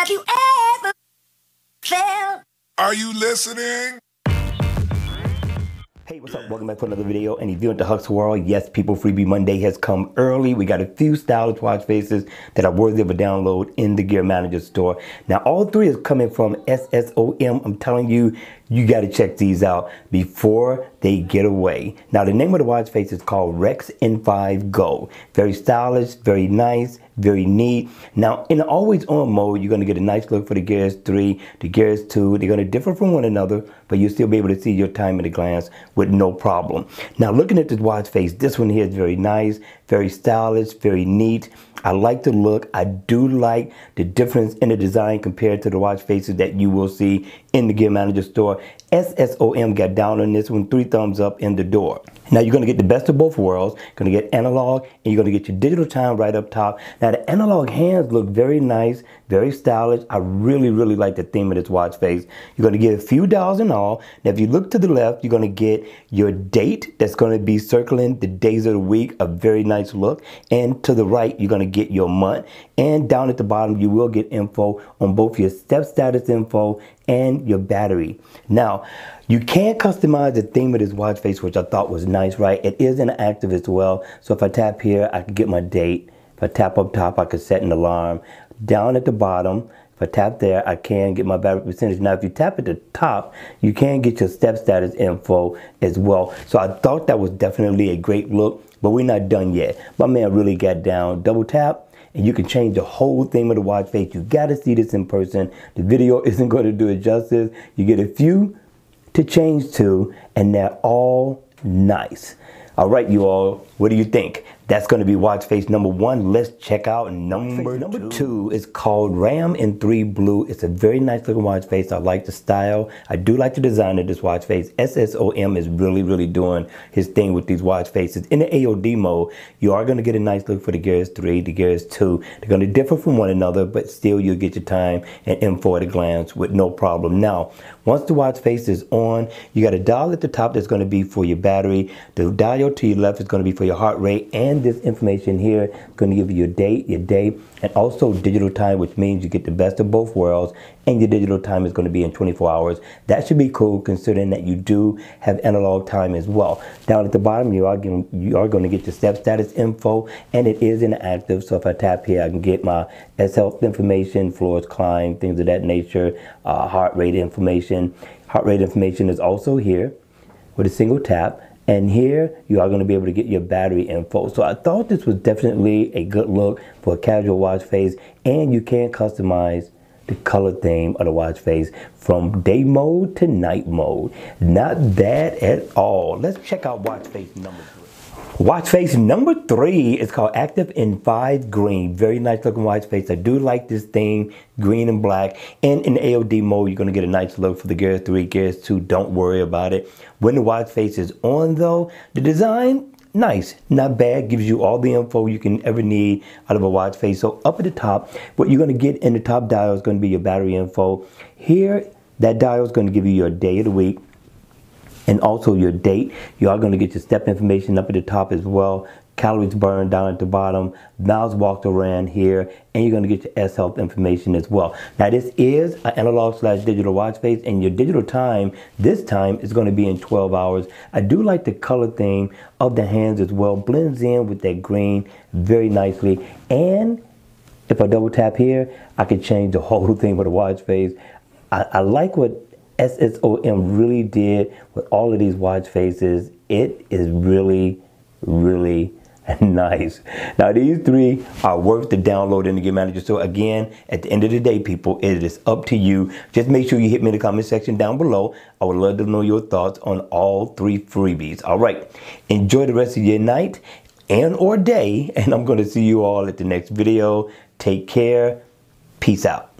Have you ever felt? Are you listening? Hey, what's up? Welcome back to another video. And if you're into Huck's World, yes, people, Freebie Monday has come early. We got a few stylish watch faces that are worthy of a download in the Gear Manager store. Now, all three is coming from SSOM. I'm telling you, you got to check these out before they get away. Now, the name of the watch face is called Rex N5 Go. Very stylish, very nice, very neat. Now, in the always on mode, you're going to get a nice look for the Gears 3, the Gears 2. They're going to differ from one another, but you'll still be able to see your time at a glance with no problem. Now, looking at this watch face, this one here is very nice, very stylish, very neat. I like the look. I do like the difference in the design compared to the watch faces that you will see in the Gear Manager store. SSOM got down on this one, 3 thumbs up in the door. Now you're going to get the best of both worlds. You're going to get analog and you're going to get your digital time right up top. Now the analog hands look very nice, very stylish. I really like the theme of this watch face. You're going to get a few dials in all. Now if you look to the left, you're going to get your date that's going to be circling the days of the week, a very nice look. And to the right, you're going to get your month. And down at the bottom, you will get info on both your step status info and your battery. Now, you can customize the theme of this watch face, which I thought was nice, right? It is interactive as well. So if I tap here, I can get my date. If I tap up top, I can set an alarm. Down at the bottom, if I tap there, I can get my battery percentage. Now, if you tap at the top, you can get your step status info as well. So I thought that was definitely a great look, but we're not done yet. My man really got down. Double tap, and you can change the whole theme of the watch face. You got to see this in person. The video isn't going to do it justice. You get a few to change to, and they're all nice. All right, you all, what do you think? That's going to be watch face number 1. Let's check out number two. Is called Ram in 3 Blue. It's a very nice looking watch face. I like the style. I do like the design of this watch face. SSOM is really doing his thing with these watch faces. In the AOD mode, you are going to get a nice look for the Gears 3, the Gears 2. They're going to differ from one another, but still you'll get your time and info at a glance with no problem. Now, once the watch face is on, you got a dial at the top that's going to be for your battery. The dial to your left is going to be for your heart rate, and this information here is going to give you your date, your day, and also digital time, which means you get the best of both worlds, and your digital time is going to be in 24 hours. That should be cool considering that you do have analog time as well. Down at the bottom, you are going to get your step status info, and it is interactive. So if I tap here, I can get my S-Health information, floors climb, things of that nature, heart rate information. Heart rate information is also here with a single tap. And here you are going to be able to get your battery info. So I thought this was definitely a good look for a casual watch face, and you can customize the color theme of the watch face from day mode to night mode. Not bad at all. Let's check out watch face number 3. Watch face number 3 is called Active in 5 Green. Very nice looking watch face. I do like this theme, green and black. And in the AOD mode, you're going to get a nice look for the Gears 3, Gears 2. Don't worry about it. When the watch face is on though, the design, nice, not bad. Gives you all the info you can ever need out of a watch face. So up at the top, what you're going to get in the top dial is going to be your battery info. Here, that dial is going to give you your day of the week, and also your date. You are going to get your step information up at the top as well. Calories burned down at the bottom. Miles walked around here. And you're going to get your S-Health information as well. Now this is an analog/digital watch face, and your digital time, this time, is going to be in 12 hours. I do like the color theme of the hands as well. Blends in with that green very nicely. And if I double tap here, I can change the whole thing with the watch face. I like what SSOM really did with all of these watch faces. It is really nice. Now these 3 are worth the download in the Gear Manager. So again, at the end of the day, people, it is up to you. Just make sure you hit me in the comment section down below. I would love to know your thoughts on all 3 freebies. All right, enjoy the rest of your night and or day, and I'm going to see you all at the next video. Take care. Peace out.